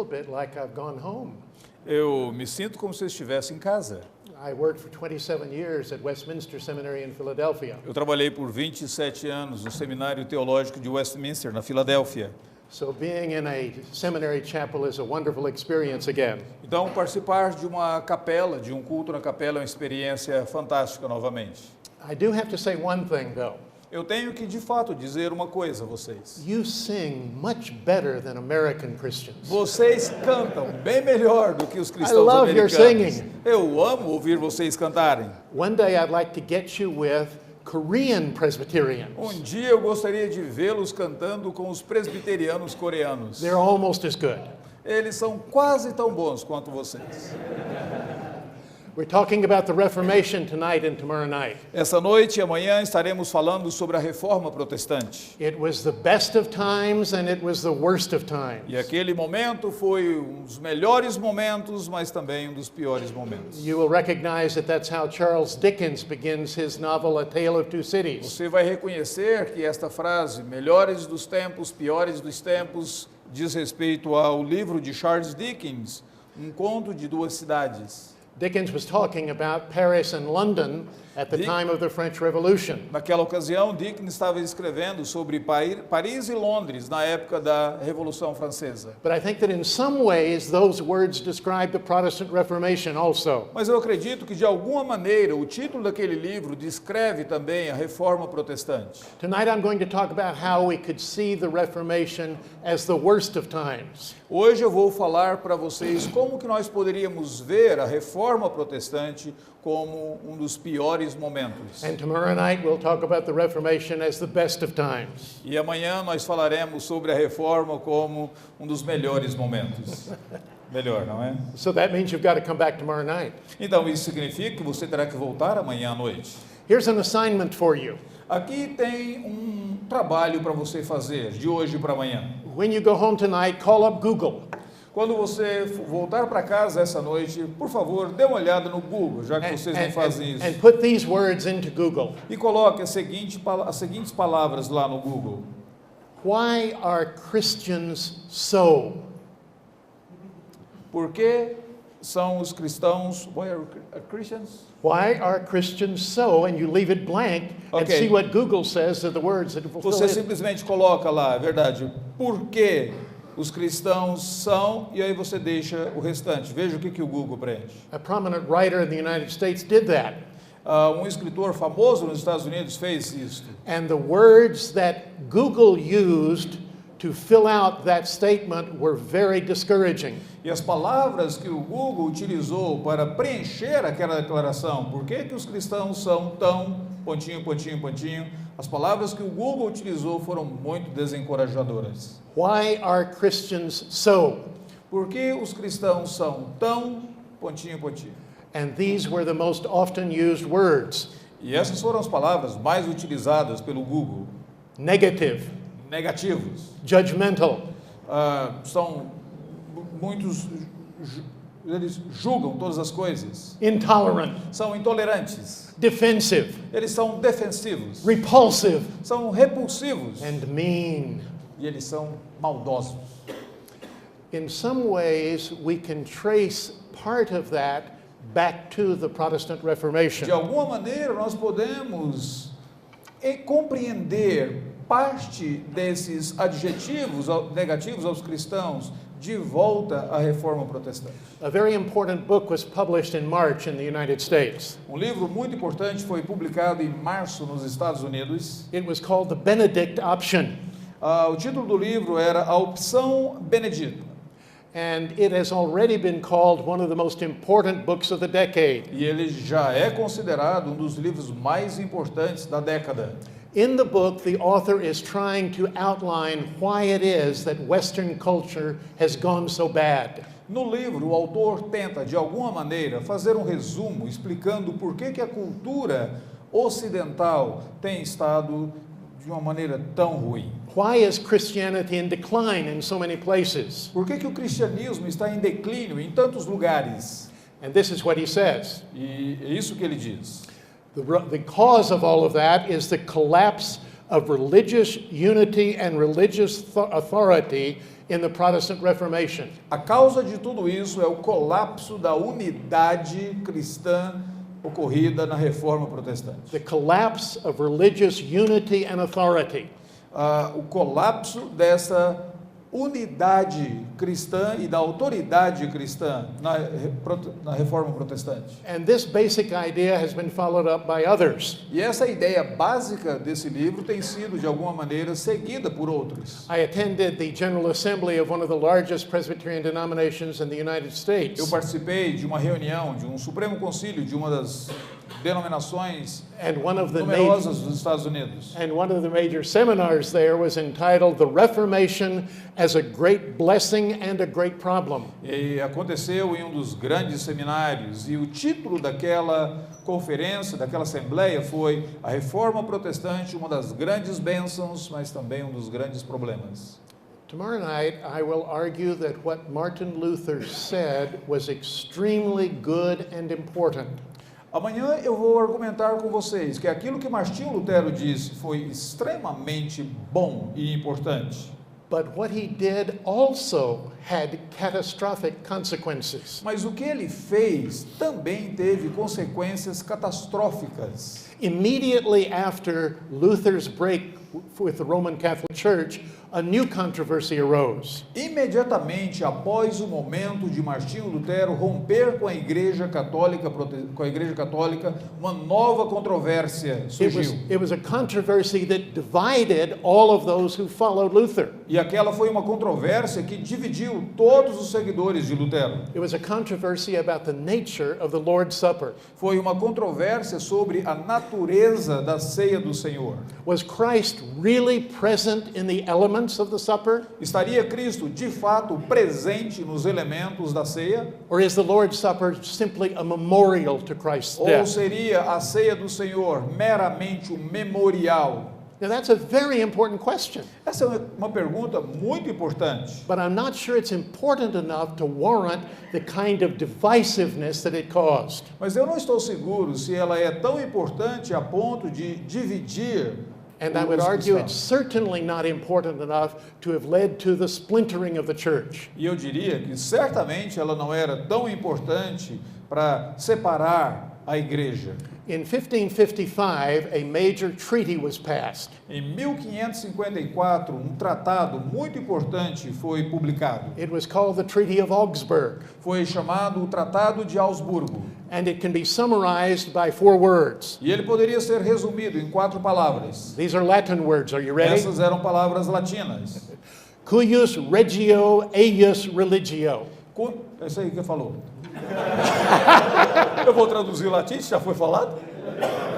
little bit like I've gone home. Eu me sinto como se eu estivesse em casa. I worked for 27 years at Westminster Seminary in Philadelphia. Eu trabalhei por 27 anos no Seminário Teológico de Westminster, na Filadélfia. So being in a seminary chapel is a wonderful experience again. Então, participar de uma capela, de um culto na capela, é uma experiência fantástica novamente. I do have to say one thing, though. Eu tenho que, de fato, dizer uma coisa a vocês. You sing much better than American Christians. Vocês cantam bem melhor do que os I cristãos love your americanos. singing. Eu amo ouvir vocês cantarem. One day I'd like to get you with Korean Presbyterians. Dia eu gostaria de vê-los cantando com os presbiterianos coreanos. They're almost as good. Eles são quase tão bons quanto vocês. We're talking about the Reformation tonight and tomorrow night. Essa noite e amanhã estaremos falando sobre a Reforma Protestante. It was the best of times and it was the worst of times. E aquele momento foi um dos melhores momentos, mas também um dos piores momentos. You will recognize that that's how Charles Dickens begins his novel A Tale of Two Cities. Você vai reconhecer que esta frase, melhores dos tempos, piores dos tempos, diz respeito ao livro de Charles Dickens, Um Conto de Duas Cidades. Dickens was talking about Paris and London at the time of the French Revolution. Naquela ocasião, Dickens estava escrevendo sobre Paris e Londres na época da Revolução Francesa. But I think that in some ways those words describe the Protestant Reformation also. Mas eu acredito que de alguma maneira o título daquele livro descreve também a Reforma Protestante. Tonight I'm going to talk about how we could see the Reformation as the worst of times. Hoje eu vou falar para vocês como que nós poderíamos ver a Reforma Protestante como um dos piores momentos. And tomorrow night we'll talk about the Reformation as the best of times. E amanhã nós falaremos sobre a Reforma como um dos melhores momentos. Melhor, não é? So that means you've got to come back tomorrow night. Então isso significa que você terá que voltar amanhã à noite. Here's an assignment for you. Aqui tem um trabalho para você fazer de hoje para amanhã. When you go home tonight, call up Google. Quando você voltar para casa essa noite, por favor, dê uma olhada no Google, já que vocês não fazem isso. And put these words into Google. E coloque as seguintes palavras lá no Google. Why are Christians so? Por que são os cristãos? Why are Christians? Why are Christians so? And you leave it blank and Okay. see what Google says are the words that will fill Você it. simplesmente coloca lá, é verdade, por que os cristãos são, e aí você deixa o restante. Veja o que o Google preenche. A prominent writer in the United States did that. Um escritor famoso nos Estados Unidos fez isso. And the words that Google used to fill out that statement were very discouraging. E as palavras que o Google utilizou para preencher aquela declaração, por que os cristãos são tão, pontinho, pontinho, pontinho, as palavras que o Google utilizou foram muito desencorajadoras. Why are Christians so? Por que os cristãos são tão, pontinho, pontinho? And these were the most often used words. E essas foram as palavras mais utilizadas pelo Google. Negative, Negativos. judgmental, São muitos, eles julgam todas as coisas. intolerant, São intolerantes. defensive, Eles são defensivos. repulsive, São repulsivos. and mean. E eles são maldosos. In some ways, we can trace part of that back to the Protestant Reformation. De alguma maneira, nós podemos compreender parte desses adjetivos negativos aos cristãos de volta à Reforma Protestante. A very important book was published in March in the United States. Um livro muito importante foi publicado em março nos Estados Unidos. It was called The Benedict Option, O título do livro era A Opção Benedita. and it has already been called one of the most important books of the decade. E ele já é considerado um dos livros mais importantes da década. In the book, the author is trying to outline why it is that Western culture has gone so bad. No livro, o autor tenta, de alguma maneira, fazer um resumo explicando por que a cultura ocidental tem estado de uma maneira tão ruim. Why is Christianity in decline in so many places? Por que o cristianismo está em declínio em tantos lugares? And this is what he says. E é isso que ele diz. The cause of all of that is the collapse of religious unity and religious authority in the Protestant Reformation. A causa de tudo isso é o colapso da unidade cristã ocorrida na Reforma Protestante. The collapse of religious unity and authority. O colapso dessa unidade cristã e da autoridade cristã na Reforma Protestante. And this basic idea has been followed up by others. E essa ideia básica desse livro tem sido, de alguma maneira, seguida por outros. I attended the General Assembly of one of the largest Presbyterian denominations in the United States. Eu participei de uma reunião, de um Supremo Concílio, de uma das denominações And one of the numerosas dos Estados Unidos. major seminars there was entitled The Reformation as a Great Blessing and a Great Problem. E aconteceu em um dos grandes seminários, e o título daquela conferência, daquela assembleia foi A Reforma Protestante, uma das grandes bênçãos, mas também um dos grandes problemas. Tomorrow night, I will argue that what Martin Luther said was extremely good and important. Amanhã eu vou argumentar com vocês que aquilo que Martinho Lutero disse foi extremamente bom e importante. But what he did also had catastrophic consequences. Mas o que ele fez também teve consequências catastróficas. Immediately after Luther's break with the Roman Catholic Church, a new controversy arose. Imediatamente após o momento de Martinho Lutero romper com a Igreja Católica, uma nova controvérsia surgiu. It was a controversy that divided all of those who followed Luther. E aquela foi uma controvérsia que dividiu todos os seguidores de Lutero. It was a controversy about the nature of the Lord's Supper. Foi uma controvérsia sobre a natureza da ceia do Senhor. Was Christ really present in the elements of the supper? Estaria Cristo de fato presente nos elementos da ceia? Or is the Lord's Supper simply a memorial to Christ's Ou death? seria a ceia do Senhor meramente um memorial? Now that's a very important question, Essa é uma pergunta muito importante. but I'm not sure it's important enough to warrant the kind of divisiveness that it caused. Mas eu não estou seguro se ela é tão importante a ponto de dividir And I would os argue it's cristãos. certainly not important enough to have led to the splintering of the church. E eu diria que certamente ela não era tão importante para separar a igreja. In 1555, a major treaty was passed. Em 1554, um tratado muito importante foi publicado. It was called the Treaty of Augsburg, Foi chamado o Tratado de Augsburgo. and it can be summarized by 4 words. E ele poderia ser resumido em 4 palavras. These are Latin words. Are you ready? Essas eram palavras latinas. Cuius regio eius religio. É isso aí que falou. Eu vou traduzir o latim, já foi falado?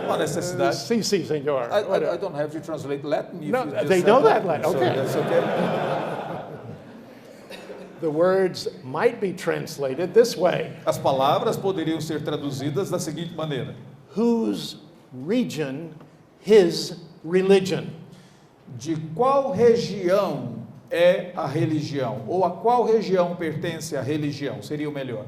Uma necessidade. Si, si, senor. I don't have to translate Latin. If No, you just they said know that Latin, so okay. that's okay. The words might be translated this way. As palavras poderiam ser traduzidas da seguinte maneira: Whose region, his religion. de qual região é a religião? Ou a qual região pertence a religião? Seria o melhor.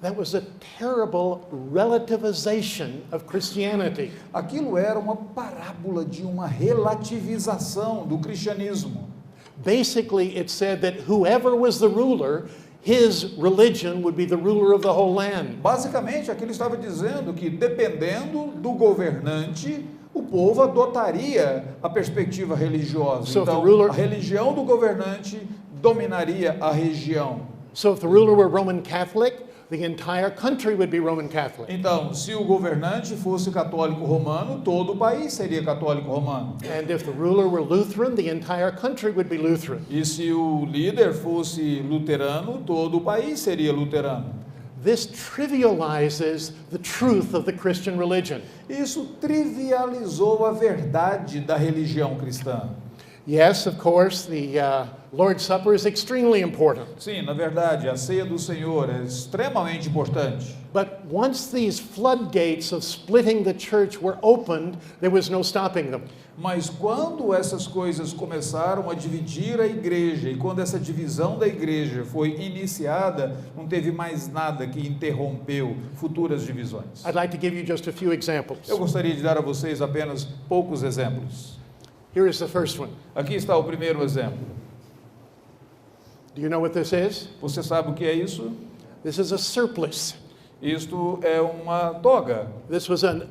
That was a terrible relativization of Christianity. Aquilo era uma parábola de uma relativização do cristianismo. Basically, it said that whoever was the ruler, his religion would be the ruler of the whole land. Basicamente, aquilo estava dizendo que, dependendo do governante, o povo adotaria a perspectiva religiosa. So if Então, the ruler- a religião do governante dominaria a região. So if the ruler were Roman Catholic, the entire country would be Roman Catholic. Então, se o governante fosse católico romano, todo o país seria católico romano. And if the ruler were Lutheran, the entire country would be Lutheran. E se o líder fosse luterano, todo o país seria luterano. This trivializes the truth of the Christian religion. Isso trivializou a verdade da religião cristã. Yes, of course, the Lord's Supper is extremely important. Sim, na verdade, a ceia do Senhor é extremamente importante. But once these floodgates of splitting the church were opened, there was no stopping them. Mas quando essas coisas começaram a dividir a igreja, e quando essa divisão da igreja foi iniciada, não teve mais nada que interrompeu futuras divisões. I'd like to give you just a few examples. Eu gostaria de dar a vocês apenas poucos exemplos. Here is the first one. Aqui está o primeiro exemplo. Do you know what this is? Você sabe o que é isso? This is a surplice. Isto é uma toga. This was a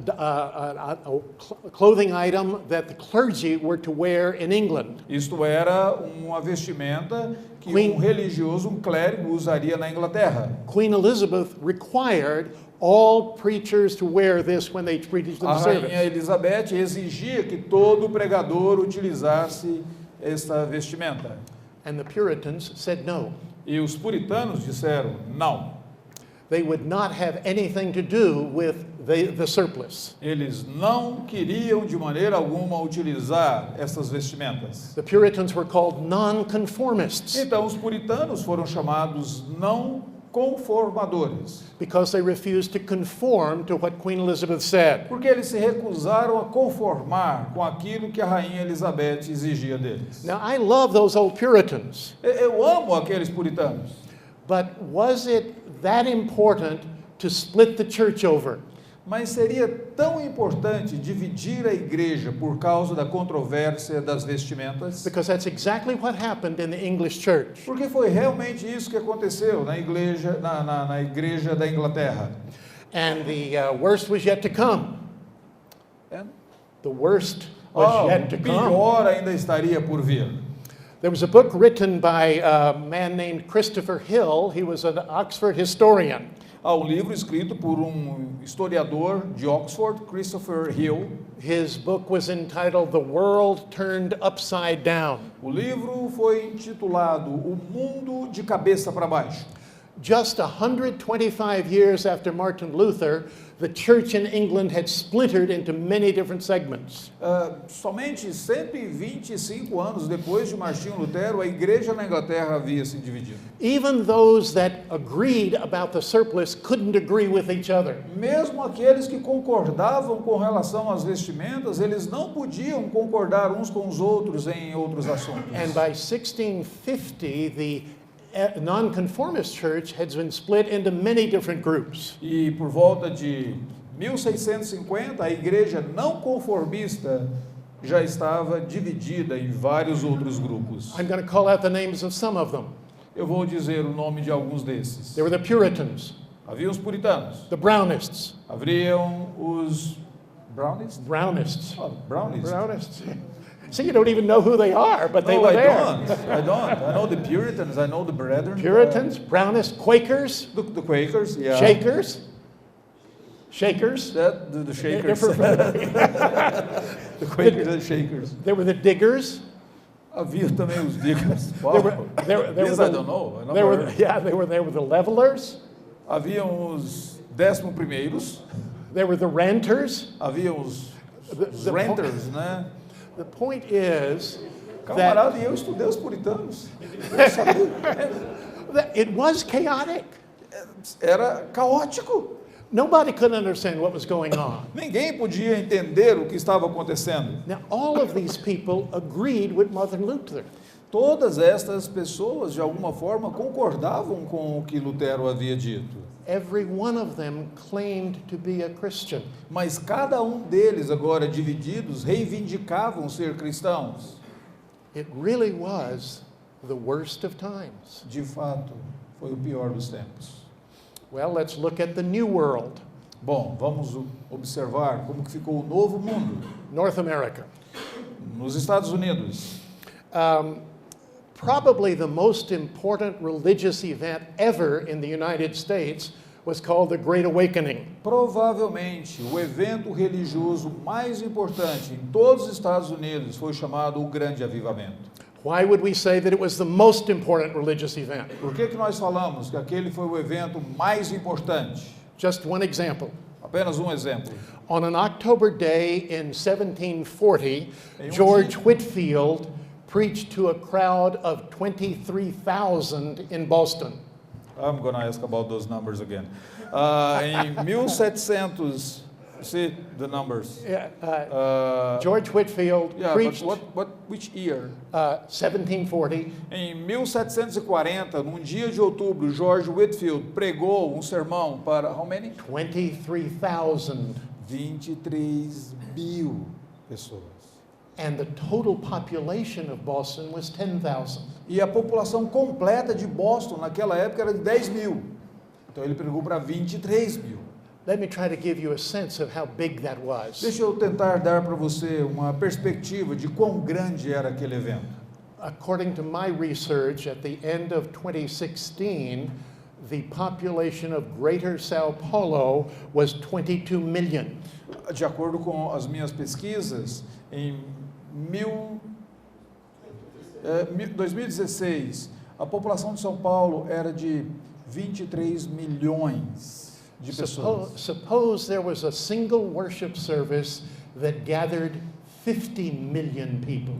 clothing item that the clergy were to wear in England. Isto era uma vestimenta que Queen- um religioso, um clérigo, usaria na Inglaterra. Queen Elizabeth required all preachers to wear this when they preached in A the rainha service. Elizabeth exigia que todo pregador utilizasse esta vestimenta. And the Puritans said no. E os puritanos disseram não. They would not have anything to do with the surplice. Eles não queriam de maneira alguma utilizar essas vestimentas. The Puritans were called nonconformists Então os puritanos foram chamados não conformadores, because they refused to conform to what Queen Elizabeth said. porque eles se recusaram a conformar com aquilo que a rainha Elizabeth exigia deles. Now, I love those old Puritans, Eu amo aqueles puritanos, but was it that important to split the church over? mas seria tão importante dividir a igreja por causa da controvérsia das vestimentas? Because that's exactly what happened in the English church. Porque foi realmente isso que aconteceu na igreja, na igreja da Inglaterra. And the worst was yet to come. É? The worst was yet to O come. pior ainda estaria por vir. There was a book written by a man named Christopher Hill. He was an Oxford historian. Há um livro escrito por historiador de Oxford, Christopher Hill. His book was entitled The World Turned Upside Down. O livro foi intitulado O Mundo de Cabeça para Baixo. Just 125 years after Martin Luther, the church in England had splintered into many different segments. Somente 125 anos depois de Martinho Lutero, a igreja na Inglaterra havia se dividido. Even those that agreed about the surplice couldn't agree with each other. Mesmo aqueles que concordavam com relação às vestimentas, eles não podiam concordar uns com os outros em outros assuntos. And by 1650, the nonconformist church had been split into many different groups. E por volta de 1650, a igreja não conformista já estava dividida em vários outros grupos. I'm going to call out the names of some of them. Eu vou dizer o nome de alguns desses. There were the Puritans, Havia os puritanos, the Brownists, haveriam os brownies? Brownists, Oh, brownies. Brownists. See, you don't even know who they are, but they No, were I there. don't. I don't. I know the Puritans. I know the Brethren. Puritans, Brownists, Quakers, The Quakers, yeah. Shakers, Shakers. The Shakers. There The Quakers and Shakers. were the Diggers. Havia também os Diggers. There were, there This were I don't know. I there never were, heard. yeah, there were the Levelers. Haviam os 11º. There were the Renters. Haviam os The renters, né? The point is that, Camarada, e eu estudei os puritanos. Eu sabia. that it was chaotic. Era caótico. Nobody could understand what was going on. Ninguém podia entender o que estava acontecendo. Now, all of these people agreed with Martin Luther. Todas estas pessoas, de alguma forma, concordavam com o que Lutero havia dito. Every one of them claimed to be a Christian. Mas cada um deles, agora divididos, reivindicavam ser cristãos. It really was the worst of times. De fato, foi o pior dos tempos. Well, let's look at the New World, Bom, vamos observar como que ficou o novo mundo. North America. Nos Estados Unidos, Probably the most important religious event ever in the United States was called the Great Awakening. provavelmente o evento religioso mais importante em todos os Estados Unidos foi chamado o Grande Avivamento. Why would we say that it was the most important religious event? Por que nós falamos que aquele foi o evento mais importante? Just one example. Apenas um exemplo. On an October day in 1740, Em George Whitefield preached to a crowd of 23,000 in Boston. I'm going to ask about those numbers again. Em 1700, see the numbers. George Whitefield Yeah, preached but which year? 1740. Em 1740, num dia de outubro, George Whitefield pregou um sermão para how many? 23,000. 23 mil pessoas. and the total population of Boston was 10,000. E a população completa de Boston naquela época era de 10 mil. Então ele pregou para 23 mil. Let me try to give you a sense of how big that was. Deixa eu tentar dar para você uma perspectiva de quão grande era aquele evento. According to my research, at the end of 2016, the population of Greater Sao Paulo was 22 million. De acordo com as minhas pesquisas, em 2016, a população de São Paulo era de 23 milhões de pessoas. Suppose there was a single worship service that gathered 50 million people.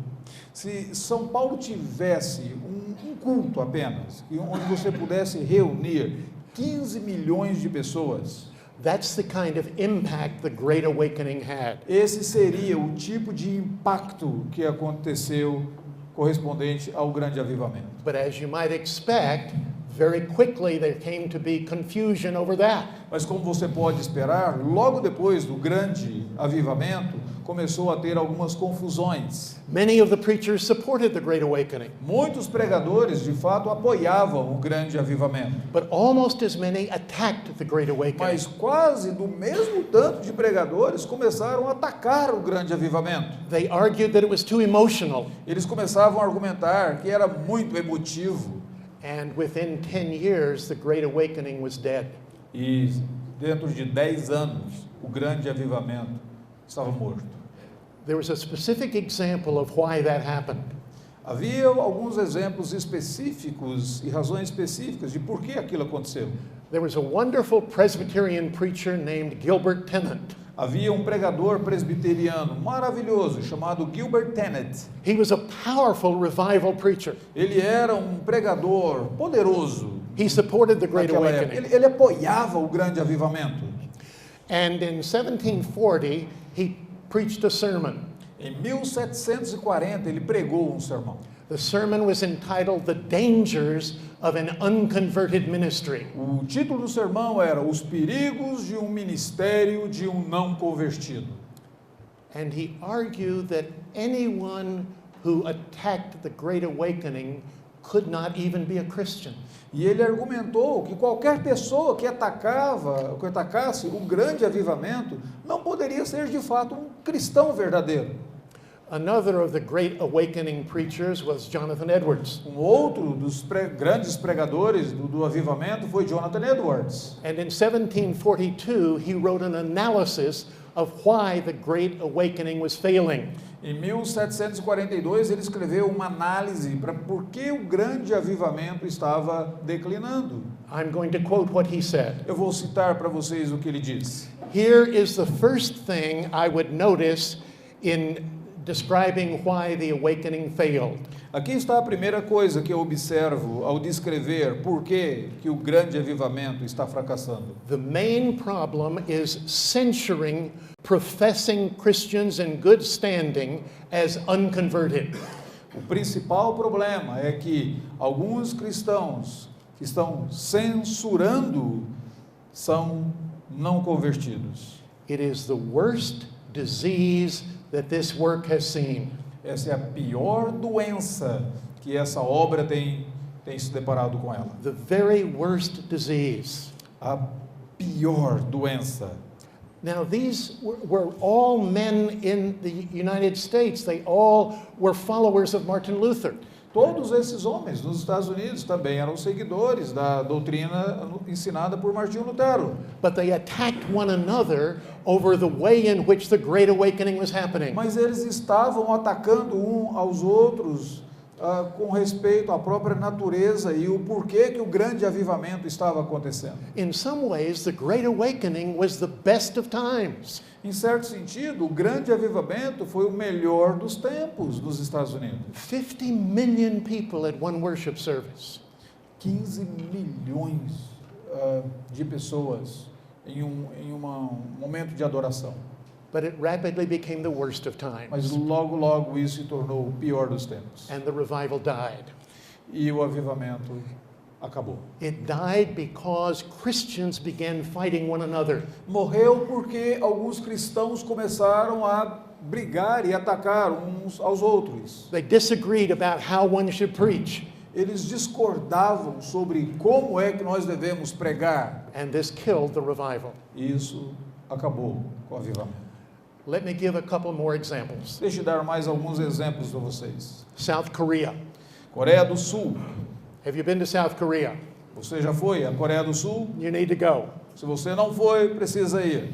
Se São Paulo tivesse um culto apenas, onde você pudesse reunir 15 milhões de pessoas, That's the kind of impact the Great Awakening had. esse seria o tipo de impacto que aconteceu correspondente ao grande avivamento. But as you might expect, very quickly there came to be confusion over that. Mas como você pode esperar, logo depois do grande avivamento, começou a ter algumas confusões. Many of the preachers supported the Great Awakening, Muitos pregadores, de fato, apoiavam o grande avivamento, but almost as many attacked the Great Awakening. mas quase do mesmo tanto de pregadores começaram a atacar o grande avivamento. They argued that it was too emotional, Eles começavam a argumentar que era muito emotivo, and within 10 years the Great Awakening was dead. e dentro de 10 anos o grande avivamento estava morto. There was a specific example of why that happened. Havia alguns exemplos específicos e razões específicas de por que aquilo aconteceu. There was a wonderful Presbyterian preacher named Gilbert Tennant. Havia um pregador presbiteriano maravilhoso chamado Gilbert Tennant. He was a powerful revival preacher. Ele era um pregador poderoso He supported the Great naquela época. Awakening. Ele apoiava o grande avivamento. And in 1740, he preached a sermon. Em 1740 ele pregou um sermão. The sermon was entitled The Dangers of an Unconverted Ministry. O título do sermão era Os Perigos de um Ministério de um Não Convertido. And he argued that anyone who attacked the Great Awakening could not even be a Christian. E ele argumentou que qualquer pessoa que atacasse o grande avivamento não poderia ser de fato um cristão verdadeiro. Another of the Great Awakening preachers was Jonathan Edwards. Um outro dos grandes pregadores do avivamento foi Jonathan Edwards. And in 1742, he wrote an analysis of why the Great Awakening was failing. Em 1742 ele escreveu uma análise para por que o grande avivamento estava declinando. I'm going to quote what he said. Eu vou citar para vocês o que ele disse. Here is the first thing I would notice in describing why the awakening failed. Aqui está a primeira coisa que eu observo ao descrever por que o grande avivamento está fracassando. The main problem is censuring professing Christians in good standing as unconverted. O principal problema é que alguns cristãos que estão censurando são não convertidos. It is the worst disease that this work has seen. Essa é a pior doença que essa obra tem se deparado com ela. The very worst disease. A pior doença. Now, these were all men in the United States. They all were followers of Martin Luther. Todos esses homens nos Estados Unidos também eram seguidores da doutrina ensinada por Martinho Lutero. But they attacked one another over the way in which the Great Awakening was happening. Mas eles estavam atacando um aos outros com respeito à própria natureza e o porquê que o grande avivamento estava acontecendo. In some ways, the Great Awakening was the best of times. Em certo sentido, o grande avivamento foi o melhor dos tempos nos Estados Unidos. 50 million people at one worship service. 15 milhões de pessoas em um momento de adoração. But it rapidly became the worst of times. Mas logo isso se tornou o pior dos tempos. And the revival died. E o avivamento acabou. It died because Christians began fighting one another. Morreu porque alguns cristãos começaram a brigar e atacar uns aos outros. They disagreed about how one should preach, Eles discordavam sobre como é que nós devemos pregar. and this killed the revival. E isso acabou com o avivamento. Let me give a couple more examples. Deixa eu dar mais alguns exemplos para vocês. South Korea. Coreia do Sul. Have you been to South Korea? Você já foi à Coreia do Sul? You need to go. Se você não foi, precisa ir.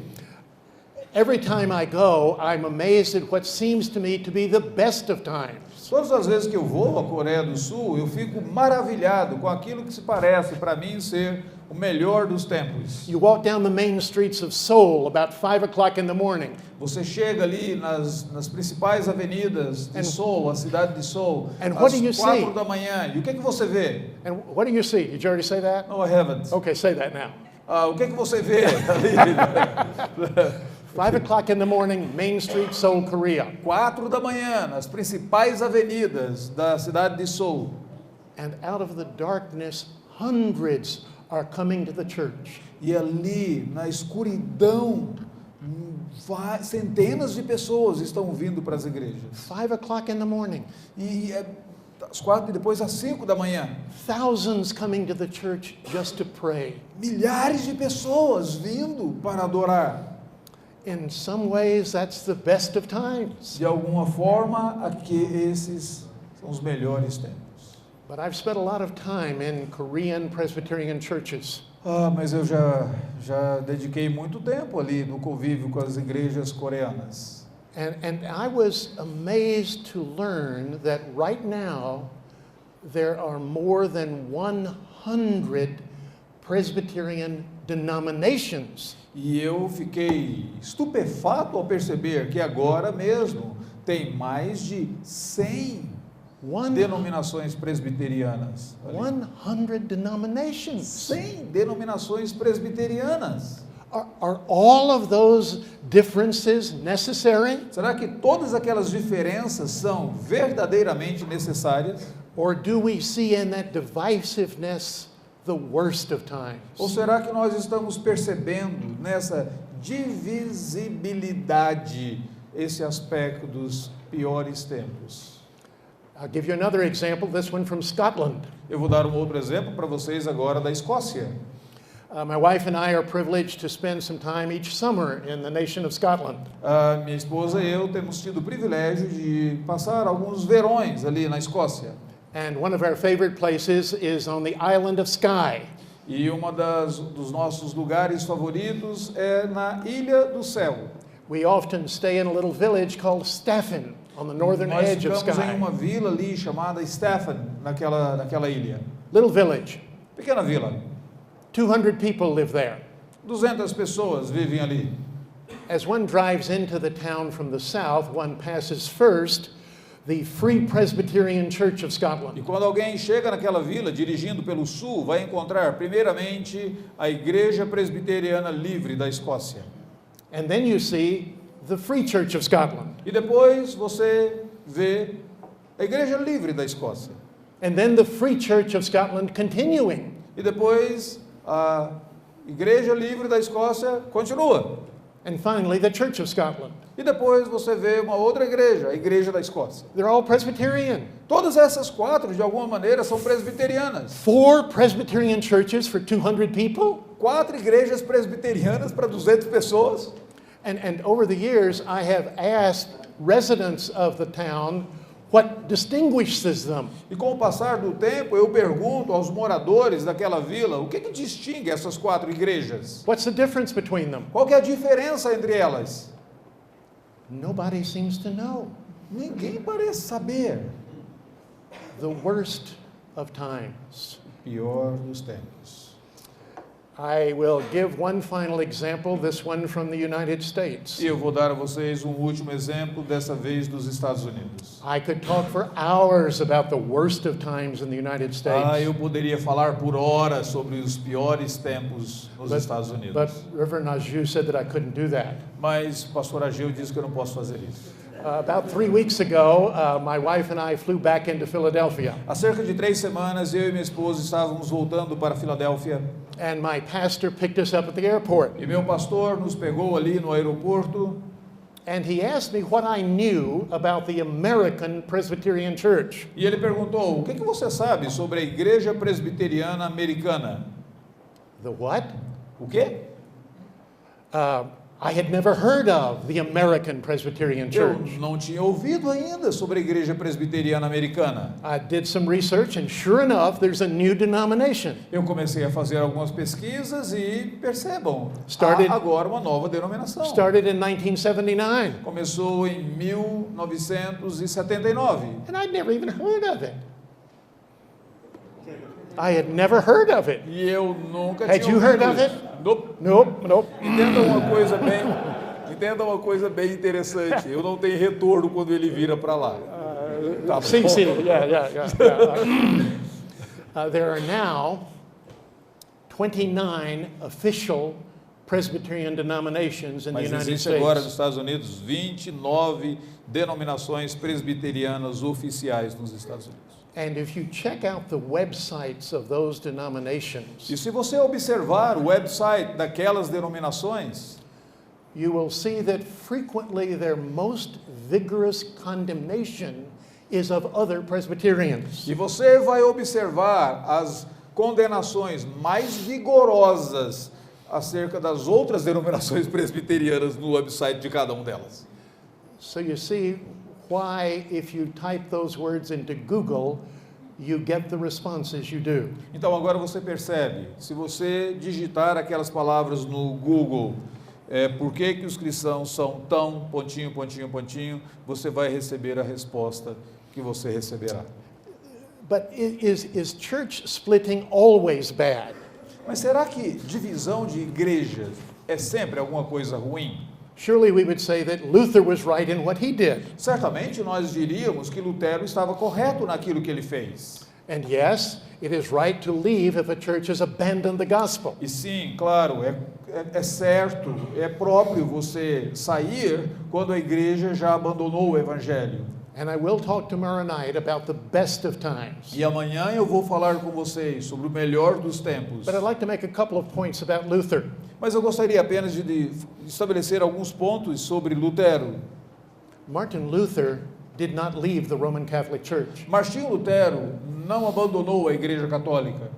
Every time I go, I'm amazed at what seems to me to be the best of times. Todas as vezes que eu vou à Coreia do Sul, eu fico maravilhado com aquilo que se parece para mim ser o melhor dos tempos. You walk down the main streets of Seoul about 5 o'clock in the morning, Você chega ali nas principais avenidas de And- Seoul, a cidade de Seoul, And what do you às 4 see? da manhã. E o que você vê? and what do you see? Did you already say that? No, I haven't. Okay, say that now. O que você vê ali? 5 o'clock in the morning, Main Street, Seoul, Korea. 4 da manhã, nas principais avenidas da cidade de Seoul. And out of the darkness, hundreds are coming to the church. E ali, na escuridão, centenas de pessoas estão vindo para as igrejas. 5 o'clock in the morning, E é às 4 e depois às 5 da manhã. thousands coming to the church just to pray. Milhares de pessoas vindo para adorar. In some ways, that's the best of times. De alguma forma, aqui esses são os melhores tempos. But I've spent a lot of time in Korean Presbyterian churches. Mas eu já dediquei muito tempo ali no convívio com as igrejas coreanas. And I was amazed to learn that right now there are more than 100 Presbyterian denominations. E eu fiquei estupefato ao perceber que agora mesmo tem mais de 100 denominações presbiterianas. ali. 100 denominations. 100 denominações presbiterianas. Are all of those differences necessary? Será que todas aquelas diferenças são verdadeiramente necessárias? Or do we see in that divisiveness the worst of times? Ou será que nós estamos percebendo nessa divisibilidade esse aspecto dos piores tempos? I'll give you another example, this one from Scotland. Eu vou dar um outro exemplo para vocês agora da Escócia. My wife and I are privileged to spend some time each summer in the nation of Scotland. Minha esposa e eu temos tido o privilégio de passar alguns verões ali na Escócia. And one of our favorite places is on the island of Skye. E dos nossos lugares favoritos é na Ilha do Céu. We often stay in a little village called Staffin on the northern Nós edge of ficamos em Skye. uma vila ali chamada Stephen, naquela ilha. Little village. Pequena vila. 200 people live there. 200 pessoas vivem ali. As one drives into the town from the south, one passes first the Free Presbyterian Church of E Scotland. quando alguém chega naquela vila, dirigindo pelo sul, vai encontrar primeiramente a Igreja Presbiteriana Livre da Escócia. And then you see the Free Church of Scotland. E depois você vê a Igreja Livre da Escócia. And then the Free Church of Scotland continuing. E depois a Igreja Livre da Escócia continua. And finally, the Church of Scotland. E depois você vê uma outra igreja, a Igreja da Escócia. They're all Presbyterian. Todas essas 4, de alguma maneira, são presbiterianas. 4 Presbyterian churches for 200 people. 4 igrejas presbiterianas para 200 pessoas. And over the years, I have asked residents of the town what distinguishes them. E com o passar do tempo, eu pergunto aos moradores daquela vila, o que distingue essas 4 igrejas? What's the difference between them? Qual que é a diferença entre elas? Nobody seems to know. Ninguém parece saber. The worst of times. Pior dos tempos. I will give one final example, this one from the United States. E eu vou dar a vocês um último exemplo, dessa vez dos Estados Unidos. I could talk for hours about the worst of times in the United States. Eu poderia falar por horas sobre os piores tempos nos Estados Unidos. But Reverend Ajou said that I couldn't do that. Mas o pastor Ageu disse que eu não posso fazer isso. About 3 weeks ago, my wife and I flew back into Philadelphia. Há cerca de 3 semanas, eu e minha esposa estávamos voltando para Filadélfia. And my pastor picked us up at the airport. E meu pastor nos pegou ali no aeroporto. And he asked me what I knew about the American Presbyterian Church. E ele perguntou: o que você sabe sobre a Igreja Presbiteriana Americana? The what? O quê? I had never heard of the American Presbyterian Eu Church. não tinha ouvido ainda sobre a Igreja Presbiteriana Americana. I did some research, and sure enough, there's a new denomination. Eu comecei a fazer algumas pesquisas e percebam, Started- há agora uma nova denominação. Started in 1979, Começou em 1979. and I'd never even heard of it. I had never heard of it. E eu nunca Had tinha you heard ouvido of isso. it? Nope. Nope. Entenda uma coisa bem interessante. Eu não tenho retorno quando ele vira para lá. Tá bom. See, yeah. There are now 29 official Presbyterian denominations in the Mas United existe agora nos States. Estados Unidos 29 denominações presbiterianas oficiais nos Estados Unidos. And if you check out the websites of those E denominations, se você observar o website daquelas denominações, you will see that frequently their most vigorous condemnation is of other Presbyterians. e você vai observar as condenações mais vigorosas acerca das outras denominações presbiterianas no website de cada uma delas. So you see why, if you type those words into Google, you get the responses you do. Então agora você percebe, se você digitar aquelas palavras no Google, por que os cristãos são tão ... você vai receber a resposta que você receberá. But is church splitting always bad? Mas será que divisão de igrejas é sempre alguma coisa ruim? Surely we would say that Luther was right in what he did. Certamente nós diríamos que Lutero estava correto naquilo que ele fez. And yes, it is right to leave if a church has abandoned the gospel. E sim, claro, é certo, é próprio você sair quando a igreja já abandonou o evangelho. And I will talk tomorrow night about the best of times. E amanhã eu vou falar com vocês sobre o melhor dos tempos. But I'd like to make a couple of points about Luther. Mas eu gostaria apenas de estabelecer alguns pontos sobre Lutero. Martin Luther did not leave the Roman Catholic Church. Martinho Lutero não abandonou a Igreja Católica.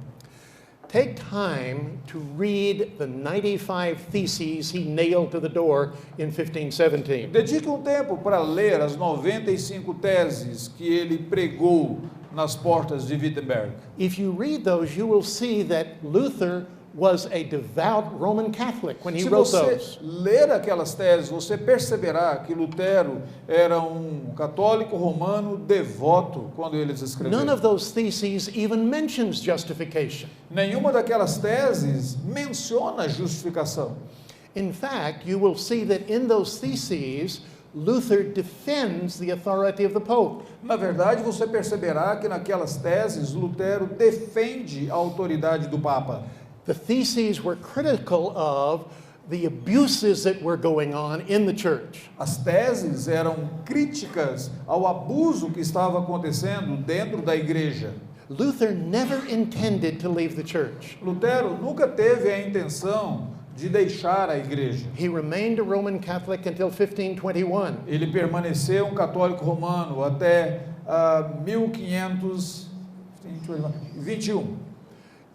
Take time to read the 95 theses he nailed to the door in 1517. Dedique um tempo para ler as 95 teses que ele pregou nas portas de Wittenberg. If you read those, you will see that Luther was a devout Roman Catholic when he Se wrote você those. ler aquelas teses, você perceberá que Lutero era um católico romano devoto quando eles escreveu. None of those theses even mentions justification. Nenhuma daquelas teses menciona justificação. In fact, you will see that in those theses, Luther defends the authority of the Pope. Na verdade, você perceberá que naquelas teses Lutero defende a autoridade do Papa. The theses were critical of the abuses that were going on in the church. As teses eram críticas ao abuso que estava acontecendo dentro da igreja. Luther never intended to leave the church. Lutero nunca teve a intenção de deixar a igreja. He remained a Roman Catholic until 1521. Ele permaneceu um católico romano até 1521.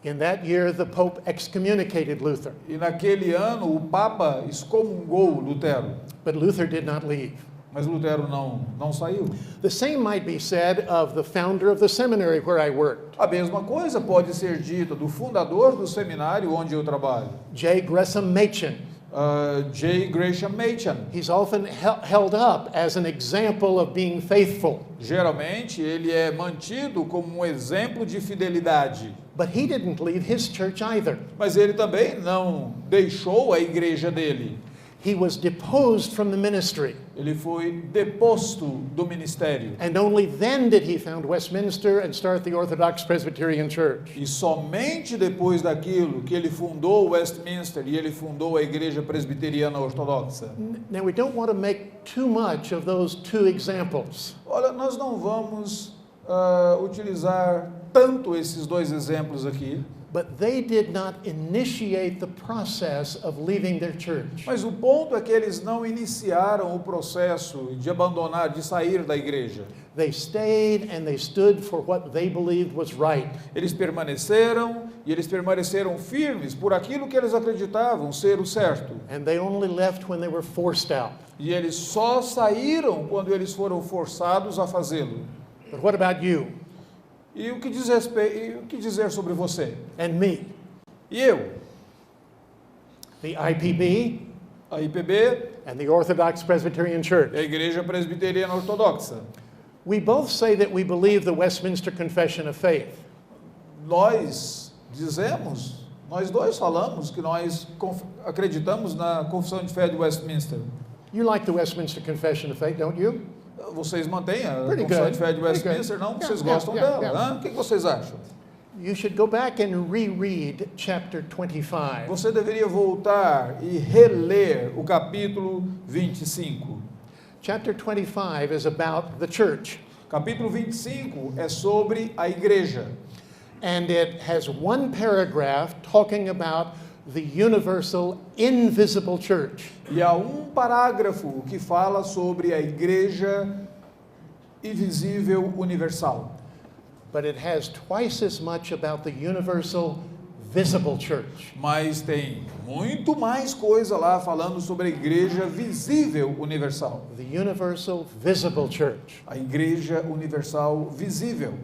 In that year, the Pope excommunicated Luther, E naquele ano o Papa excomungou Lutero. but Luther did not leave. Mas Lutero não saiu. The same might be said of the founder of the seminary where I worked, A mesma coisa pode ser dita do fundador do seminário onde eu trabalho, J. Gresham Machen. J. Gresham Machen. He's often held up as an example of being faithful. Geralmente ele é mantido como um exemplo de fidelidade. But he didn't leave his church either. Mas ele também não deixou a igreja dele. He was deposed from the ministry. Ele foi deposto do ministério. And only then did he found Westminster and start the Orthodox Presbyterian Church. E somente depois daquilo que ele fundou Westminster e ele fundou a Igreja Presbiteriana Ortodoxa. Now, we don't want to make too much of those two examples. Olha, nós não vamos utilizar tanto esses dois exemplos aqui. But they did not initiate the process of leaving their church. Mas o ponto é que eles não iniciaram o processo de abandonar, de sair da igreja. They stayed and they stood for what they believed was right. Eles permaneceram e eles permaneceram firmes por aquilo que eles acreditavam ser o certo. And they only left when they were forced out. E eles só saíram quando eles foram forçados a fazê-lo. But what about you E o que dizer sobre você? and me? E eu? The IPB A IPB and the Orthodox Presbyterian Church. é a Igreja Presbiteriana Ortodoxa. We both say that we believe the Westminster Confession of Faith. Nós dois falamos que nós acreditamos na Confissão de Fé de Westminster. You like the Westminster Confession of Faith, don't you? Vocês mantêm a Pretty Confissão good. de Fé de Pretty Westminster? good. Não? Vocês Yeah, gostam yeah, dela? yeah. Hã? O que vocês acham? You should go back and reread chapter 25. Você deveria voltar e reler o capítulo 25. Chapter 25 is about the church, Capítulo 25 é sobre a igreja. and it has one paragraph talking about the universal invisible church. E há um parágrafo que fala sobre a igreja invisível universal. But it has twice as much about the universal visible church. Mas tem muito mais coisa lá falando sobre a igreja visível universal. The universal visible church. A igreja universal visível.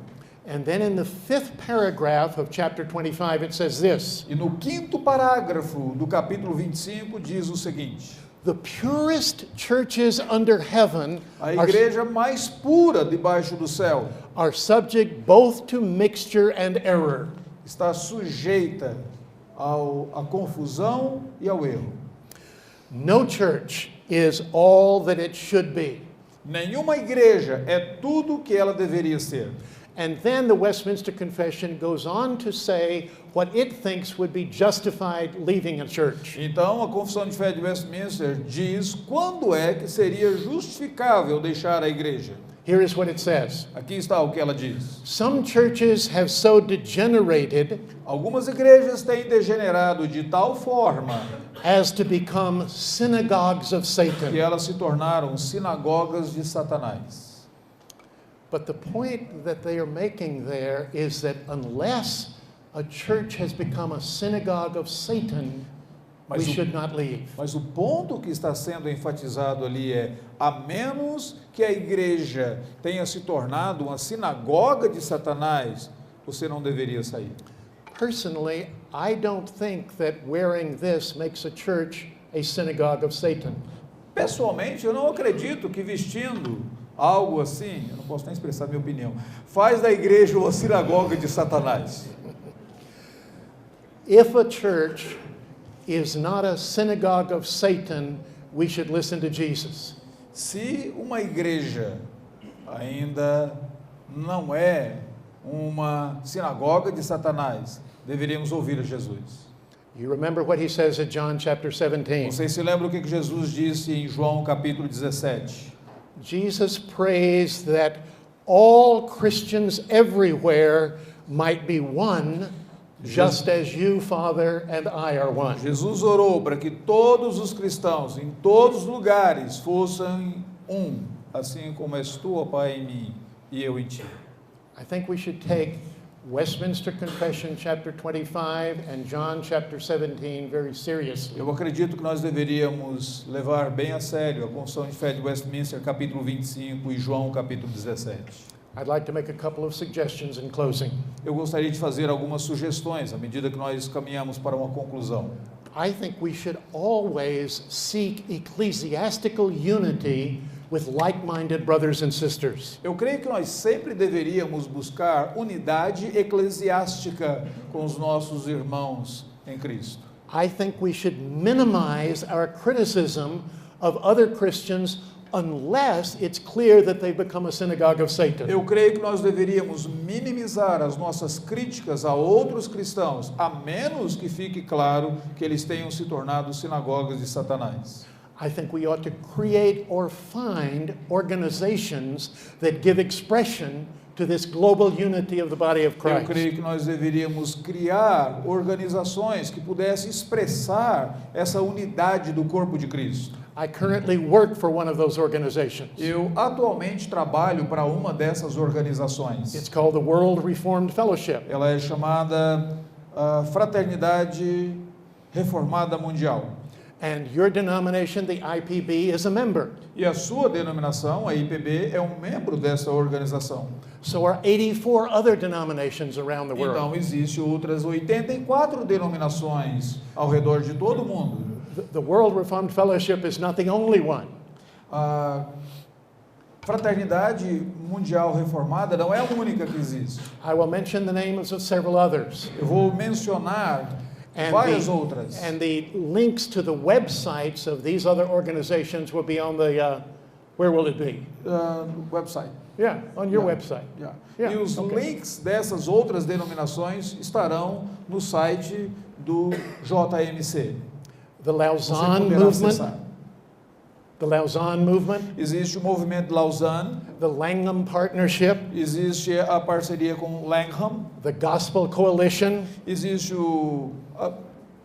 And then in the fifth paragraph of chapter 25, it says this: E no quinto parágrafo do capítulo 25 diz o seguinte: the purest churches under heaven a igreja mais pura debaixo do céu are subject both to mixture and error. está sujeita à confusão e ao erro. No church is all that it should be. Nenhuma igreja é tudo o que ela deveria ser. And then the Westminster Confession goes on to say what it thinks would be justified leaving a church. Então, a Confissão de Fé de Westminster diz quando é que seria justificável deixar a igreja. Here is what it says: Aqui está o que ela diz. some churches have so degenerated Algumas igrejas têm degenerado de tal forma as to become synagogues of que Satan. elas se tornaram sinagogas de Satanás. But the point that they are making there is that unless a church has become a synagogue of Satan, we Mas o- should not leave. Mas o ponto que está sendo enfatizado ali é: a menos que a igreja tenha se tornado uma sinagoga de Satanás, você não deveria sair. Personally, I don't think that wearing this makes a church a synagogue of Satan. Pessoalmente, eu não acredito que vestindo algo assim, eu não posso nem expressar minha opinião, faz da igreja uma sinagoga de Satanás. If a church is not a synagogue of Satan, we should listen to Jesus. Se uma igreja ainda não é uma sinagoga de Satanás, deveríamos ouvir a Jesus. You remember what he says in John chapter 17. Vocês se lembram o que Jesus disse em João capítulo 17? Jesus prays that all Christians everywhere might be one, just as you, Father, and I are one. Jesus orou para que todos os cristãos, em todos os lugares, fossem um, assim como és tu, ó Pai, em mim e eu em ti. I think we should take Westminster Confession chapter 25 and John chapter 17 very seriously. Eu acredito que nós deveríamos levar bem a sério a Confissão de Fé de Westminster, capítulo 25, e João, capítulo 17. I'd like to make a couple of suggestions in closing. Eu gostaria de fazer algumas sugestões à medida que nós caminhamos para uma conclusão. I think we should always seek ecclesiastical unity with like-minded brothers and sisters. Eu creio que nós sempre deveríamos buscar unidade eclesiástica com os nossos irmãos em Cristo. I think we should minimize our criticism of other Christians unless it's clear that they've become a synagogue of Satan. Eu creio que nós deveríamos minimizar as nossas críticas a outros cristãos, a menos que fique claro que eles tenham se tornado sinagogas de Satanás. I think we ought to create or find organizations that give expression to this global unity of the body of Eu Christ. creio que nós deveríamos criar organizações que pudessem expressar essa unidade do corpo de Cristo. I currently work for one of those organizations. Eu atualmente trabalho para uma dessas organizações. It's called the World Reformed Fellowship. Ela é chamada Fraternidade Reformada Mundial. And your denomination, the IPB, is a member. E a sua denominação, a IPB, é um membro dessa organização. So are 84 other denominations around the world. Então, existem outras 84 denominações ao redor de todo o mundo. The World Reformed Fellowship is not the only one. A Fraternidade Mundial Reformada não é a única que existe. I will mention the names of several others. Eu vou mencionar várias outras. And the links to the websites of these other organizations will be on the, where will it be? Website. Yeah, on your Yeah. website. Yeah. Yeah, E os okay. links dessas outras denominações estarão no site do JMC. The Você Lausanne poderá movement, acessar. the Lausanne movement, Existe o movimento de Lausanne, the Langham Partnership, existe a parceria com Langham, the Gospel Coalition, existe o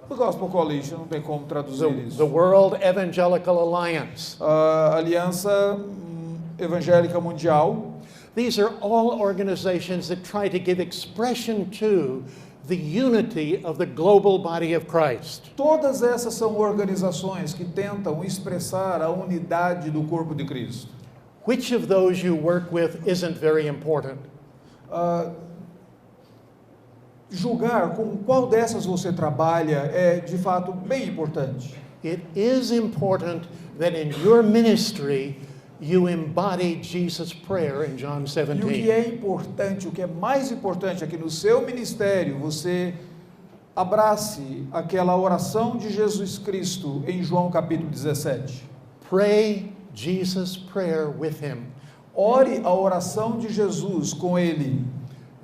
Gospel Coalition, não tem como traduzir the isso. World Evangelical Alliance. A Aliança Evangélica Mundial. These are all organizations that try to give expression to the unity of the global body of Christ. Todas essas são organizações que tentam expressar a unidade do corpo de Cristo. Which of those you work with isn't very important. Julgar com qual dessas você trabalha é, de fato, bem importante. It is important that in your ministry you embody Jesus' prayer in John E o que 17. é importante, o que é mais importante é que no seu ministério você abrace aquela oração de Jesus Cristo em João capítulo 17. Pray Jesus' prayer with him. Ore a oração de Jesus com ele.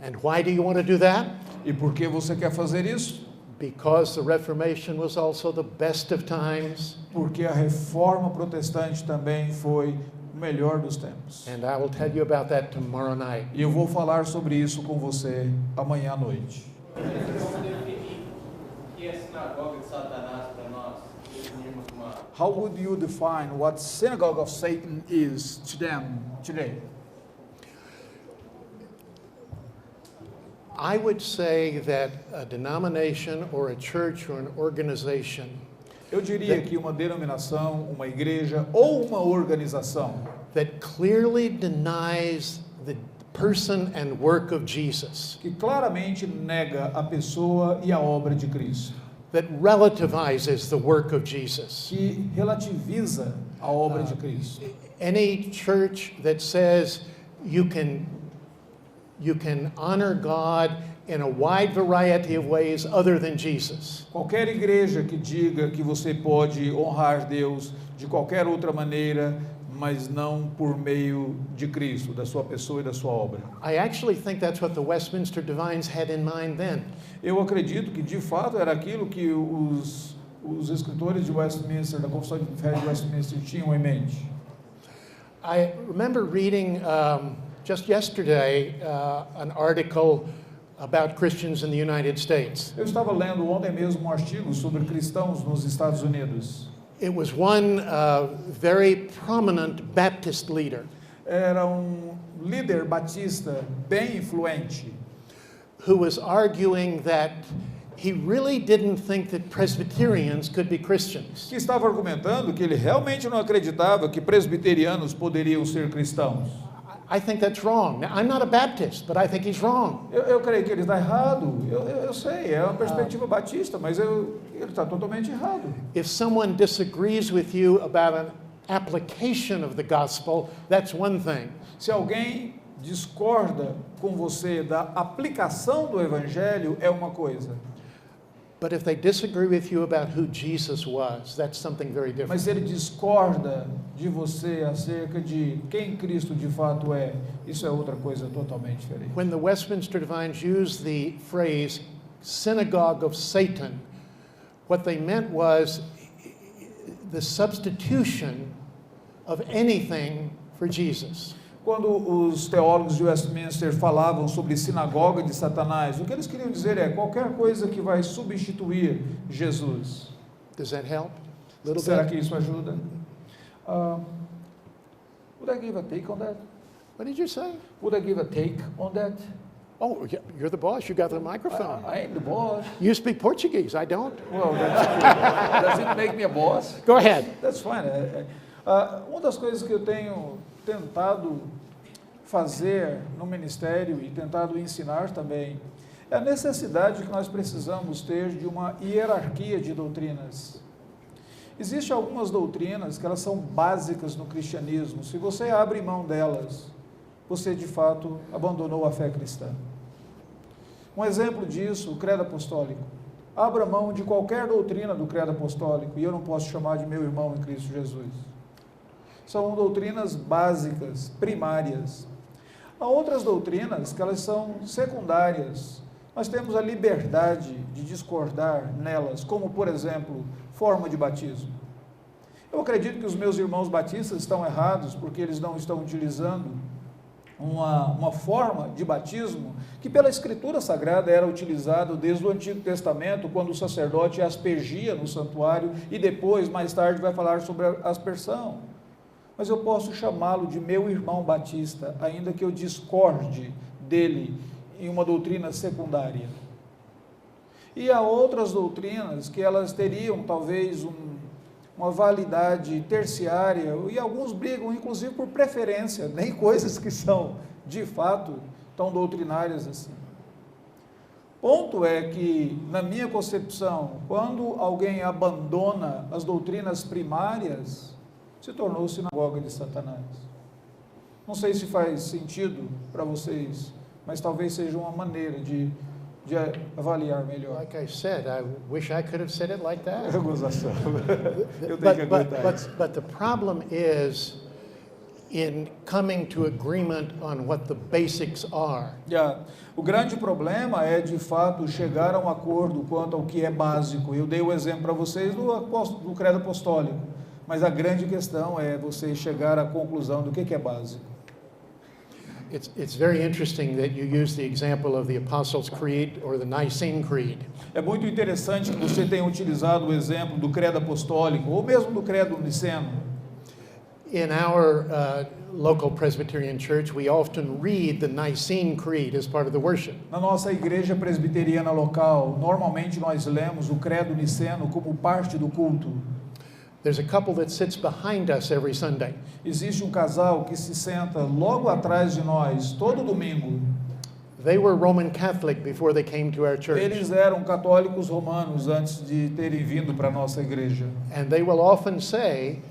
And why do you want to do that? E por que você quer fazer isso? Because the Reformation was also the best of times, Porque a reforma protestante também foi o melhor dos tempos. and I will tell you about that tomorrow night. E eu vou falar sobre isso com você amanhã à noite. Vamos definir o que é sinagoga de Satanás para nós definirmos uma. How would you define what synagogue of Satan is to them today? I would say that a denomination or a church or an organization Eu diria que uma denominação, uma igreja ou uma organização that clearly denies the person and work of Jesus, que claramente nega a pessoa e a obra de Cristo, that relativizes the work of Jesus. que relativiza a obra de Cristo. Any church that says you can honor God in a wide variety of ways other than Jesus. Qualquer igreja que diga que você pode honrar Deus de qualquer outra maneira, mas não por meio de Cristo, da sua pessoa e da sua obra. I actually think that's what the Westminster Divines had in mind then. Eu acredito que de fato era aquilo que os escritores de Westminster, da Confissão de Fé de Westminster, tinham em mente. I remember reading just yesterday an article about Christians in the United States. Eu estava lendo ontem mesmo um artigo sobre cristãos nos Estados Unidos. It was one very prominent Baptist leader Era líder batista bem influente who was arguing that he really didn't think that Presbyterians could be Christians. que estava argumentando que ele realmente não acreditava que presbiterianos poderiam ser cristãos. I think that's wrong. Now, I'm not a Baptist, but I think he's wrong. Eu creio que ele está errado. Eu sei, é uma perspectiva batista, mas ele está totalmente errado. If someone disagrees with you about an application of the gospel, that's one thing. Se alguém discorda com você da aplicação do evangelho, é uma coisa. But if they disagree with you about who Jesus was, that's something very different. Mas se ele discorda de você acerca de quem Cristo de fato é, isso é outra coisa totalmente diferente. When the Westminster Divines used the phrase synagogue of Satan, what they meant was the substitution of anything for Jesus. Quando os teólogos de Westminster falavam sobre sinagoga de Satanás, o que eles queriam dizer é qualquer coisa que vai substituir Jesus. Does that help? A little Será bit? que isso ajuda? Would I give a take on that? What did you say? Would I give a take on that? Oh, you're the boss. You got the microphone. I ain't the boss. You speak Portuguese. I don't. Well, does it make me a boss? Go ahead. That's fine. Uma das coisas que eu tenho tentado fazer no ministério e tentado ensinar também é a necessidade que nós precisamos ter de uma hierarquia de doutrinas. Existem algumas doutrinas que elas são básicas no cristianismo. Se você abre mão delas, você de fato abandonou a fé cristã. Um exemplo disso, o credo apostólico. Abra mão de qualquer doutrina do credo apostólico e eu não posso chamar de meu irmão em Cristo Jesus. São doutrinas básicas, primárias. Há outras doutrinas que elas são secundárias. Nós temos a liberdade de discordar nelas, como, por exemplo, forma de batismo. Eu acredito que os meus irmãos batistas estão errados porque eles não estão utilizando uma forma de batismo que pela Escritura Sagrada era utilizado desde o Antigo Testamento, quando o sacerdote aspergia no santuário e depois, mais tarde, vai falar sobre a aspersão. Mas eu posso chamá-lo de meu irmão batista, ainda que eu discorde dele em uma doutrina secundária. E há outras doutrinas que elas teriam talvez uma validade terciária, e alguns brigam inclusive por preferência, nem coisas que são de fato tão doutrinárias assim. Ponto é que, na minha concepção, quando alguém abandona as doutrinas primárias, se tornou sinagoga de Satanás. Não sei se faz sentido para vocês, mas talvez seja uma maneira de avaliar melhor. Like I said, I wish I could have said it like that. Gozação. Eu tenho que aguentar. But the problem is in coming to agreement on what the basics are. O grande problema é, de fato, chegar a um acordo quanto ao que é básico. Eu dei o exemplo para vocês do credo apostólico, mas a grande questão é você chegar à conclusão do que é básico. It's very interesting that you use the example of the Apostles' Creed or the Nicene Creed. É muito interessante que você tenha utilizado o exemplo do credo apostólico ou mesmo do credo niceno. In our local Presbyterian church, we often read the Nicene Creed as part of the worship. Na nossa igreja presbiteriana local, normalmente nós lemos o credo niceno como parte do culto. There's a couple that sits behind us every Sunday. Existe um casal que se senta logo atrás de nós todo domingo. They were Roman Catholic before they came to our church. Eles eram católicos romanos antes de terem vindo para a nossa igreja. And they will often say,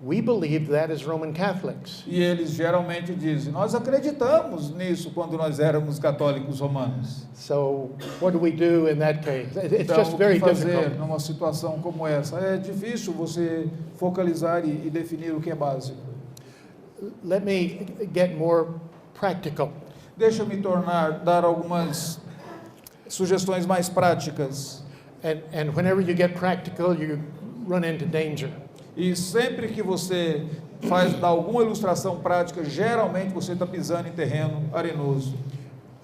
we believe that as Roman Catholics. E eles geralmente dizem, nós acreditamos nisso quando nós éramos católicos romanos. So what do we do in that case? It's Então, just o very que fazer difficult. numa situação como essa? É difícil você focalizar e definir o que é básico. Let me get more practical. Deixa eu me dar algumas sugestões mais práticas. And whenever you get practical, you run into danger. E sempre que você dá alguma ilustração prática, geralmente você está pisando em terreno arenoso.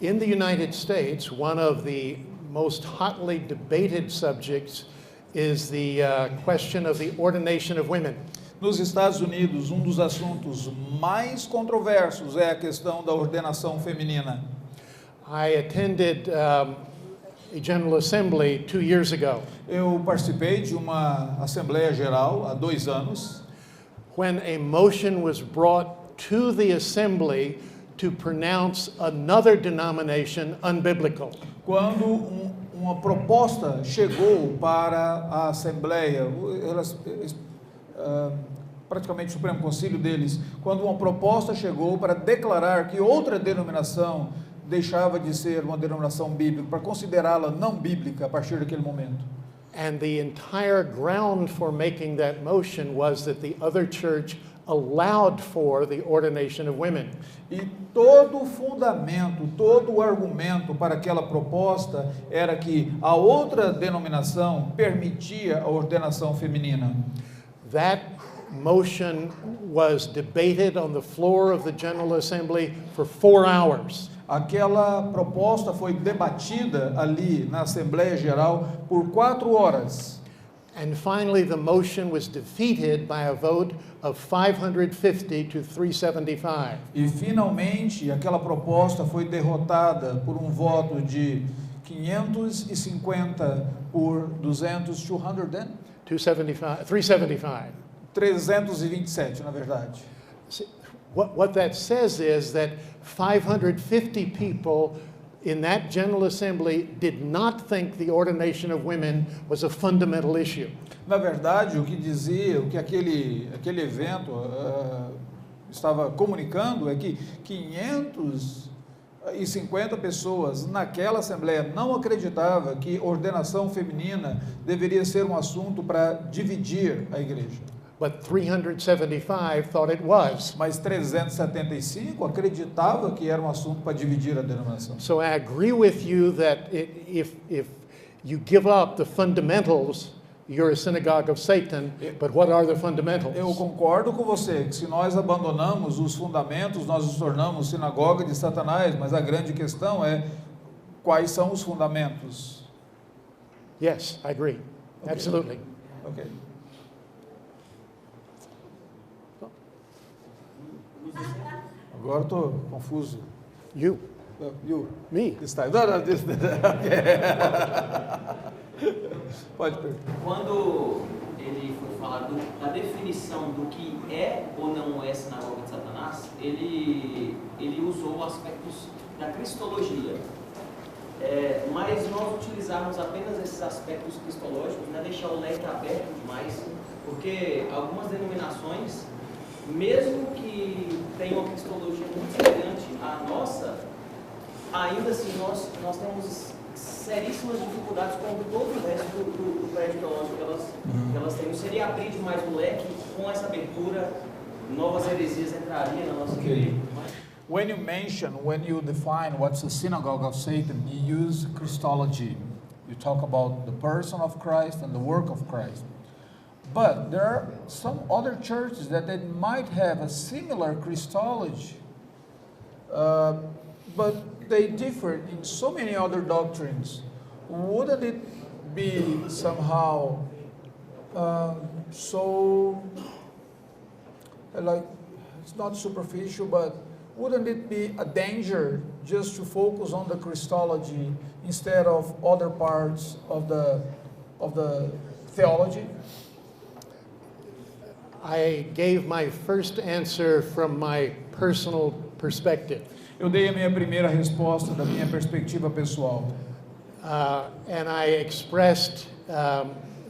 In the United States, one of the most hotly debated subjects is the question of the ordination of women. Nos Estados Unidos, um dos assuntos mais controversos é a questão da ordenação feminina. I attended a General Assembly 2 years ago. Eu participei de uma Assembleia Geral há 2 anos, When a motion was brought to the assembly to pronounce another denomination unbiblical. Quando uma proposta chegou para a Assembleia, praticamente o Supremo Concílio deles, quando uma proposta chegou para declarar que outra denominação deixava de ser uma denominação bíblica, para considerá-la não bíblica a partir daquele momento. And the entire ground for making that motion was that the other church allowed for the ordination of women. E todo o fundamento, todo o argumento para aquela proposta era que a outra denominação permitia a ordenação feminina. That motion was debated on the floor of the General Assembly for 4 hours. Aquela proposta foi debatida ali na Assembleia Geral por 4 horas. And finally, the motion was defeated by a vote of 550 to 375. E finalmente aquela proposta foi derrotada por um voto de 550 por 375. 327, na verdade. See, what that says is that 550 people in that General Assembly did not think the ordination of women was a fundamental issue. Na verdade, o que dizia, o que aquele evento estava comunicando é que 550 pessoas naquela Assembleia não acreditavam que ordenação feminina deveria ser um assunto para dividir a igreja. But 375 thought it was. Mas 375 acreditava que era um assunto para dividir a denominação. So I agree with you that if you give up the fundamentals, you're a synagogue of Satan, but what are the fundamentals? Eu concordo com você que se nós abandonamos os fundamentos, nós nos tornamos sinagoga de Satanás, mas a grande questão é quais são os fundamentos. Yes, I agree. Okay. Absolutely. Ok. Agora estou confuso. You, You, me. this time. No, this. Okay. Pode perguntar. Quando ele foi falar da definição do que é ou não é sinagoga de Satanás, ele usou aspectos da cristologia. Mas nós utilizarmos apenas esses aspectos cristológicos, né, deixar o leque aberto demais, porque algumas denominações, mesmo que tenham uma cristologia muito semelhante à nossa, ainda assim nós temos seríssimas dificuldades com todo o resto do prédio teológico que elas têm. Não seria abrir demais o leque, com essa abertura, novas heresias entrariam na nossa igreja. When you define what's a synagogue of Satan, you use Christology. You talk about the person of Christ and the work of Christ. But there are some other churches that they might have a similar Christology, but they differ in so many other doctrines. Wouldn't it be somehow it's not superficial, but wouldn't it be a danger just to focus on the Christology instead of other parts of the theology? I gave my first answer from my personal perspective. Eu dei a minha primeira resposta da minha perspectiva pessoal. And I expressed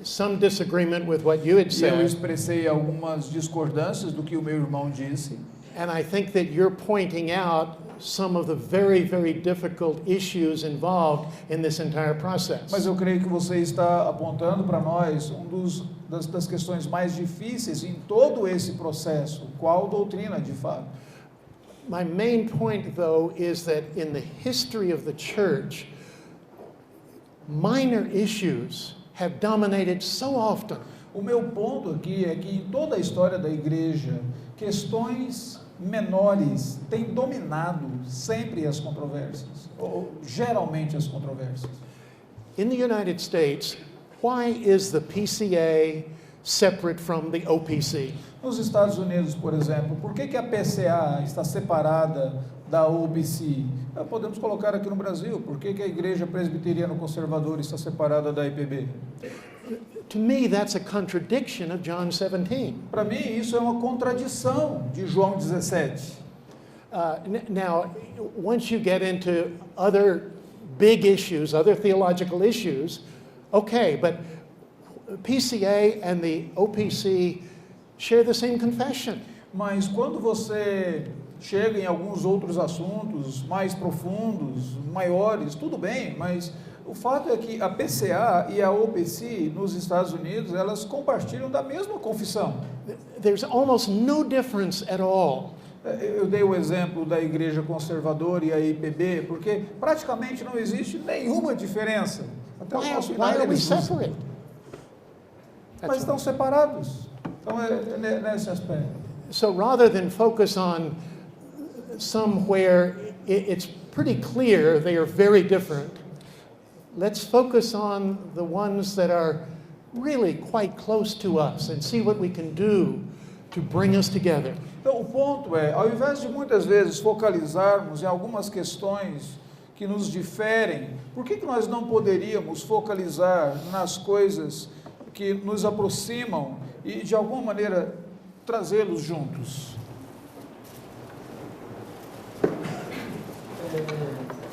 some disagreement with what you had E eu said. expressei algumas discordâncias do que o meu irmão disse. And I think that you're pointing out some of the very, very difficult issues involved in this entire process. Mas eu creio que você está apontando para nós das questões mais difíceis em todo esse processo. Qual doutrina, de fato? My main point, though, is that in the history of the church, minor issues have dominated so often. O meu ponto aqui é que em toda a história da igreja, questões menores têm dominado sempre as controvérsias, ou geralmente as controvérsias. In the United States, why is the PCA separate from the OPC? Nos Estados Unidos, por exemplo, por que a PCA está separada da OPC? Podemos colocar aqui no Brasil, por que a Igreja Presbiteriana Conservadora está separada da IPB? To me, that's a contradiction of John 17. Para mim, isso é uma contradição de João 17. Now, once you get into other big issues, other theological issues, okay, but PCA and the OPC share the same confession. Mas quando você chega em alguns outros assuntos mais profundos, maiores, tudo bem, mas o fato é que a PCA e a OPC nos Estados Unidos, elas compartilham da mesma confissão. There's almost no difference at all. Eu dei o exemplo da Igreja Conservadora e a IPB, porque praticamente não existe nenhuma diferença. Até o nosso Why final are we eles usam. separate? Mas estão separados. Então é nesse aspecto. So rather than focus on some where it's pretty clear they are very different, let's focus on the ones that are really quite close to us and see what we can do to bring us together. Então, o ponto é, ao invés de muitas vezes focalizarmos em algumas questões que nos diferem, por que nós não poderíamos focalizar nas coisas que nos aproximam e, de alguma maneira, trazê-los juntos?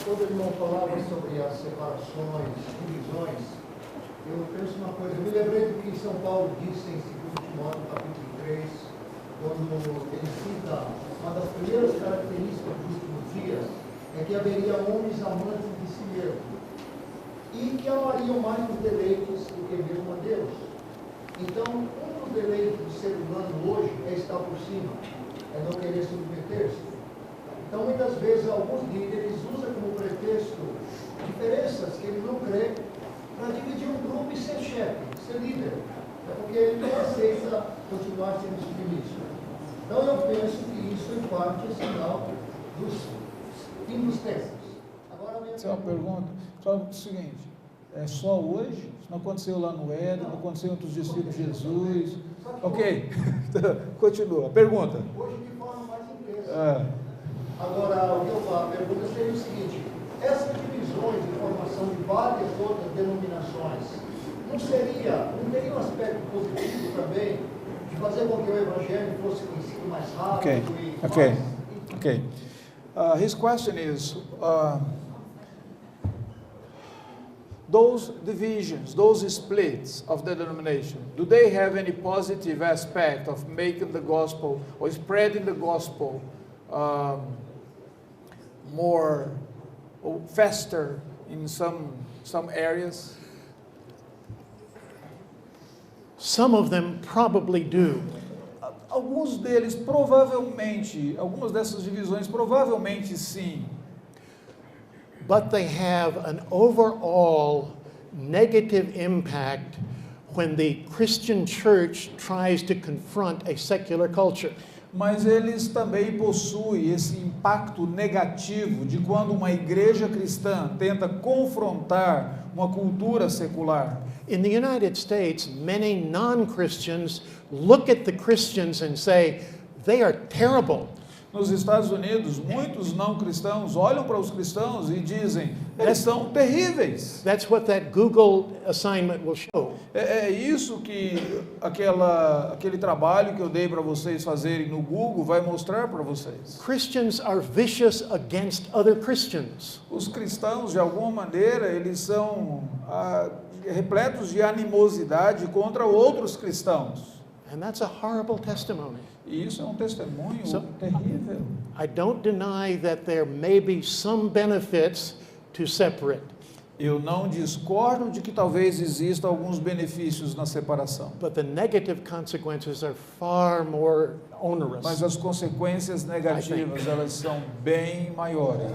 Quando o irmão falava sobre as separações, divisões, eu penso uma coisa, eu me lembrei do que São Paulo disse em 2 Timóteo capítulo 3, quando ele cita uma das primeiras características dos últimos dias, é que haveria homens amantes de si mesmos, e que amariam mais os deleites do que mesmo a Deus. Então, um dos deleites do ser humano hoje é estar por cima, é não querer submeter-se. Então, muitas vezes, alguns líderes usam como pretexto diferenças que ele não crê para dividir um grupo e ser chefe, ser líder. É porque ele não aceita continuar sendo submisso. Então, eu penso que isso, em parte, é sinal dos fim dos tempos. Agora, Essa é uma pergunta. Só o seguinte, é só hoje? Isso não aconteceu lá no Éden, não aconteceu entre os discípulos de Jesus? Ok, continua. Pergunta. Hoje, de forma mais intensa. Agora, o que eu falo, a pergunta seria o seguinte: essas divisões de formação de várias outras denominações, não teria um aspecto positivo também de fazer com que o Evangelho fosse conhecido mais rápido e mais... Okay. His question is, those divisions, those splits of the denomination, do they have any positive aspect of making the gospel or spreading the gospel more or faster in some areas? Some of them probably do. Alguns deles provavelmente, algumas dessas divisões provavelmente sim. But they have an overall negative impact when the Christian church tries to confront a secular culture. Mas eles também possuem esse impacto negativo de quando uma igreja cristã tenta confrontar uma cultura secular. In the United States, many non-Christians look at the Christians and say, they are terrible. Nos Estados Unidos, muitos não cristãos olham para os cristãos e dizem, eles são terríveis. That's what that Google assignment will show. É isso que aquele trabalho que eu dei para vocês fazerem no Google vai mostrar para vocês. Christians are vicious against other Christians. Os cristãos, de alguma maneira, eles são repletos de animosidade contra outros cristãos. And that's a horrible testimony. E isso é um testemunho terrível. I don't deny that there may be some benefits to separate. Eu não discordo de que talvez existam alguns benefícios na separação. But the negative consequences are far more onerous. Mas as consequências negativas, elas são bem maiores.